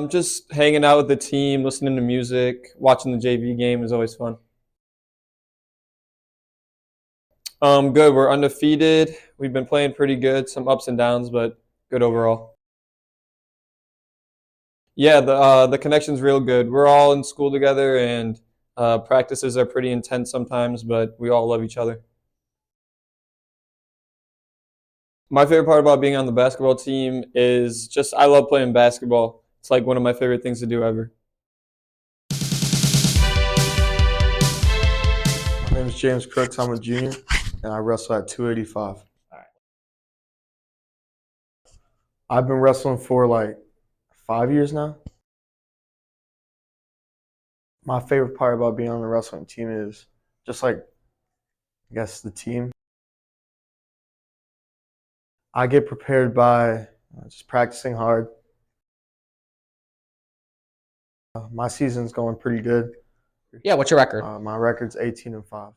Just hanging out with the team, listening to music, watching the JV game is always fun. Good. We're undefeated. We've been playing pretty good. Some ups and downs, but good overall. Yeah, the connection's real good. We're all in school together, and practices are pretty intense sometimes, but we all love each other. My favorite part about being on the basketball team is just I love playing basketball. It's like one of my favorite things to do ever. My name is James Crooks. I'm a junior, and I wrestle at 285. I've been wrestling for like 5 years now. My favorite part about being on the wrestling team is just like, I guess, the team. I get prepared by just practicing hard. My season's going pretty good. Yeah, what's your record? My record's 18-5.